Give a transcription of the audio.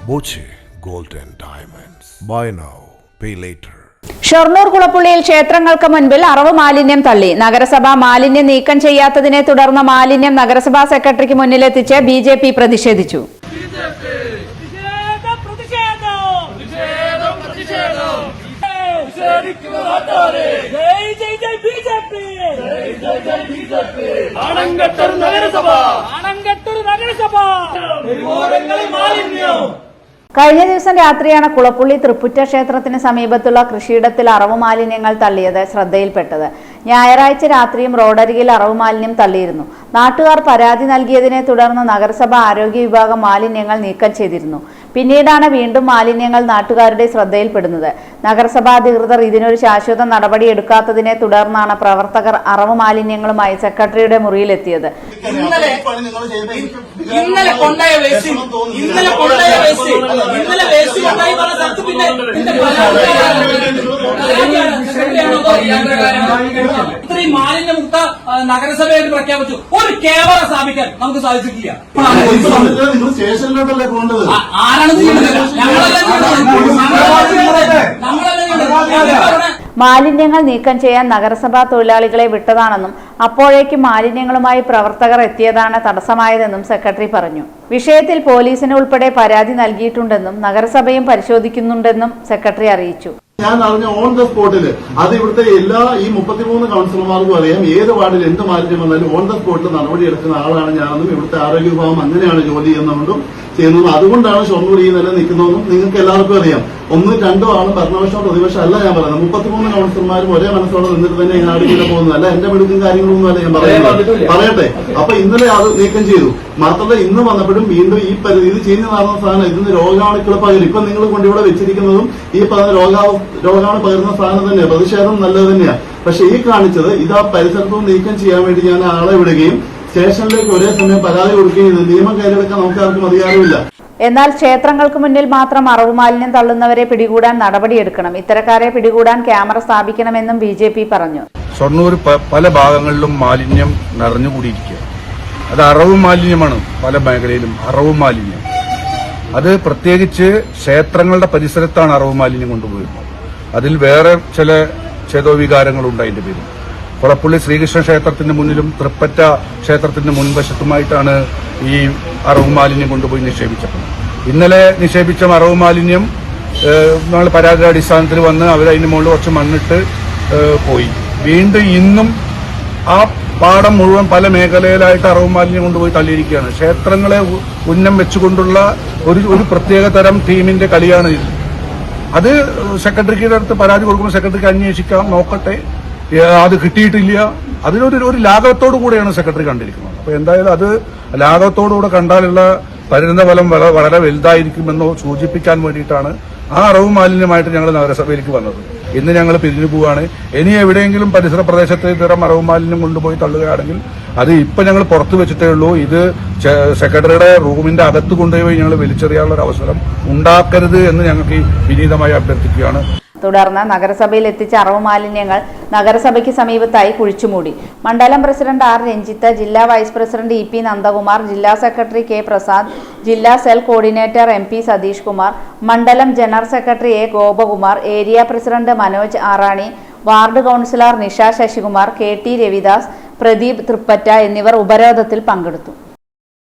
Boche Gold and Diamonds. Buy now, pay later. Shoranur കുളപ്പുള്ളിയിൽ ക്ഷേത്രങ്ങൾക്ക് മുൻപിൽ അറവ് മാലിന്യം തള്ളി. നഗരസഭ മാലിന്യം നീക്കം ചെയ്യാത്തതിനെ തുടർന്ന് മാലിന്യം നഗരസഭാ സെക്രട്ടറിക്ക് മുന്നിലെത്തിച്ച് ബിജെപി പ്രതിഷേധിച്ചു. കഴിഞ്ഞ ദിവസം രാത്രിയാണ് കുളപ്പുള്ളി തൃപ്പുറ്റ ക്ഷേത്രത്തിന് സമീപത്തുള്ള കൃഷിയിടത്തിൽ അറവ് മാലിന്യങ്ങൾ തള്ളിയത് ശ്രദ്ധയിൽപ്പെട്ടത്. ഞായറാഴ്ച രാത്രിയും റോഡരികിൽ അറവ് മാലിന്യം തള്ളിയിരുന്നു. നാട്ടുകാർ പരാതി നൽകിയതിനെ തുടർന്ന് നഗരസഭ ആരോഗ്യ വിഭാഗം മാലിന്യങ്ങൾ നീക്കം ചെയ്തിരുന്നു. പിന്നീടാണ് വീണ്ടും മാലിന്യങ്ങൾ നാട്ടുകാരുടെ ശ്രദ്ധയിൽപ്പെടുന്നത്. നഗരസഭാ അധികൃതർ ഇതിനൊരു ശാശ്വത നടപടി എടുക്കാത്തതിനെ തുടർന്നാണ് പ്രവർത്തകർ അറവ് മാലിന്യങ്ങളുമായി സെക്രട്ടറിയുടെ മുറിയിലെത്തിയത്. ഇത്രയും മാലിന്യമുക്ത നഗരസഭയായിട്ട് പ്രഖ്യാപിച്ചു. ഒരു ക്യാമറ സ്ഥാപിക്കാൻ നമുക്ക് സാധിച്ചിട്ടില്ല. ആരാണ് മാലിന്യങ്ങൾ നീക്കം ചെയ്യാൻ നഗരസഭാ തൊഴിലാളികളെ വിട്ടതാണെന്നും അപ്പോഴേക്കും മാലിന്യങ്ങളുമായി പ്രവർത്തകർ എത്തിയതാണ് തടസ്സമായതെന്നും സെക്രട്ടറി പറഞ്ഞു. വിഷയത്തിൽ പോലീസിന് ഉൾപ്പെടെ പരാതി നൽകിയിട്ടുണ്ടെന്നും നഗരസഭയും പരിശോധിക്കുന്നുണ്ടെന്നും സെക്രട്ടറി അറിയിച്ചു. ഞാൻ അറിഞ്ഞ ഓൺ ദ സ്പോട്ടിൽ അത് ഇവിടുത്തെ എല്ലാ ഈ 33 കൌൺസിലർമാർക്കും അറിയാം. ഏത് വാർഡിൽ എന്ത് മാലിന്യം വന്നാലും ഓൺ ദ സ്പോട്ടിൽ നടപടി എടുക്കുന്ന ആളാണ് ഞാനെന്നും ഇവിടുത്തെ ആരോഗ്യ വിഭാഗം അങ്ങനെയാണ് ജോലി ചെയ്യുന്നതുകൊണ്ടും ചെയ്യുന്നതും അതുകൊണ്ടാണ് ഷൊർണൂർ ഈ നില നിൽക്കുന്നതെന്നും നിങ്ങൾക്ക് എല്ലാവർക്കും അറിയാം. 1-2 ആളും ഭരണപക്ഷമോ പ്രതിപക്ഷം അല്ല ഞാൻ പറയുന്നത്. 33 കൌൺസിലർമാരും ഒരേ മനസ്സോടെ നിന്നിട്ട് തന്നെ ഈ നാടിങ്ങനെ പോകുന്നതല്ല. എന്റെ മെടുക്കും കാര്യങ്ങളൊന്നും അല്ല ഞാൻ പറയട്ടെ. അപ്പൊ ഇന്നലെ അത് നീക്കം ചെയ്തു. മാത്രമല്ല ഇന്ന് വന്നപ്പോഴും വീണ്ടും ഈ ഇത് ചീഞ്ഞു നടന്ന സാധനം ഇതിന് രോഗാണുക്കൾ പകരും. ഇപ്പൊ നിങ്ങൾ കൊണ്ടിവിടെ വെച്ചിരിക്കുന്നതും ഈ പറഞ്ഞ രോഗാണു പകരുന്ന സാധനം തന്നെയാണ്. പ്രതിഷേധം നല്ലത് തന്നെയാണ്. പക്ഷെ ഈ കാണിച്ചത് ഇത് ആ പരിസരത്തും നീക്കം ചെയ്യാൻ വേണ്ടി ഞാൻ ആളെ വിടുകയും സ്റ്റേഷനിലേക്ക് ഒരേ സമയം പരാതി കൊടുക്കുകയും ചെയ്തു. നിയമം കയ്യിലെടുക്കാൻ നമുക്ക് ആർക്കും അധികാരമില്ല. എന്നാൽ ക്ഷേത്രങ്ങൾക്ക് മുന്നിൽ മാത്രം അറവ് മാലിന്യം തള്ളുന്നവരെ പിടികൂടാൻ നടപടിയെടുക്കണം. ഇത്തരക്കാരെ പിടികൂടാൻ ക്യാമറ സ്ഥാപിക്കണമെന്നും ബിജെപി പറഞ്ഞു. ഷൊർണൂർ പല ഭാഗങ്ങളിലും മാലിന്യം നിറഞ്ഞുകൂടിയിരിക്കുക. അത് അറവ് മാലിന്യമാണ്. പല മേഖലയിലും അറവ് മാലിന്യം. അത് പ്രത്യേകിച്ച് ക്ഷേത്രങ്ങളുടെ പരിസരത്താണ് അറവ് മാലിന്യം കൊണ്ടുപോയിരുന്നത്. അതിൽ വേറെ ചില ചേതോവികാരങ്ങളുണ്ട്. അതിന്റെ പേരിൽ കുളപ്പുള്ളി ശ്രീകൃഷ്ണ ക്ഷേത്രത്തിന്റെ മുന്നിലും തൃപ്പറ്റ ക്ഷേത്രത്തിന്റെ മുൻവശത്തുമായിട്ടാണ് ഈ അറവ് മാലിന്യം കൊണ്ടുപോയി നിക്ഷേപിച്ചത്. ഇന്നലെ നിക്ഷേപിച്ച അറവ് മാലിന്യം നമ്മൾ പരാതി അടിസ്ഥാനത്തിൽ വന്ന് അവരതിന് മുകളിൽ കുറച്ച് മണ്ണിട്ട് പോയി. വീണ്ടും ഇന്നും ആ പാടം മുഴുവൻ പല മേഖലയിലായിട്ട് അറവ് മാലിന്യം കൊണ്ടുപോയി തള്ളിയിരിക്കുകയാണ്. ക്ഷേത്രങ്ങളെ ഉന്നം വെച്ചുകൊണ്ടുള്ള ഒരു പ്രത്യേക തരം ടീമിന്റെ കളിയാണ് ഇത്. അത് സെക്രട്ടറിയുടെ അടുത്ത് പരാതി കൊടുക്കുമ്പോൾ സെക്രട്ടറിക്ക് അന്വേഷിക്കാം, നോക്കട്ടെ. അത് കിട്ടിയിട്ടില്ല. അതിനൊരു ലാഘവത്തോടു കൂടെയാണ് സെക്രട്ടറി കണ്ടിരിക്കുന്നത്. അപ്പൊ എന്തായാലും അത് ലാഘവത്തോടുകൂടെ കണ്ടാലുള്ള പരിണതഫലം വളരെ വലുതായിരിക്കുമെന്നോ സൂചിപ്പിക്കാൻ വേണ്ടിയിട്ടാണ് ആ അറവ് മാലിന്യമായിട്ട് ഞങ്ങൾ നഗരസഭയിലേക്ക് വന്നത്. ഇന്ന് ഞങ്ങൾ പിരിഞ്ഞു പോവുകയാണ്. ഇനി എവിടെയെങ്കിലും പരിസര പ്രദേശത്ത് ഇത്തരം അറവ് മാലിന്യം കൊണ്ടുപോയി തള്ളുകയാണെങ്കിൽ അത് ഇപ്പൊ ഞങ്ങൾ പുറത്തു വെച്ചിട്ടേ ഉള്ളൂ. ഇത് സെക്രട്ടറിയുടെ റൂമിന്റെ അകത്ത് കൊണ്ടുപോയി ഞങ്ങൾ വലിച്ചെറിയാനുള്ള ഒരു അവസരം ഉണ്ടാക്കരുത് എന്ന് ഞങ്ങൾക്ക് വിനീതമായി അഭ്യർത്ഥിക്കുകയാണ്. തുടർന്ന് നഗരസഭയിൽ എത്തിച്ച അറവ് മാലിന്യങ്ങൾ നഗരസഭയ്ക്ക് സമീപത്തായി കുഴിച്ചുമൂടി. മണ്ഡലം പ്രസിഡന്റ് ആർ രഞ്ജിത്ത്, ജില്ലാ vice president E P Nandakumar, ജില്ലാ സെക്രട്ടറി കെ പ്രസാദ്, ജില്ലാ cell coordinator M P Satheesh Kumar, മണ്ഡലം general secretary A Gopakumar, area president Manoj Arani, ward councillor Nisha Sasikumar, K T Ravidas, Pradeep Thrippatta എന്നിവർ ഉപരോധത്തിൽ പങ്കെടുത്തു.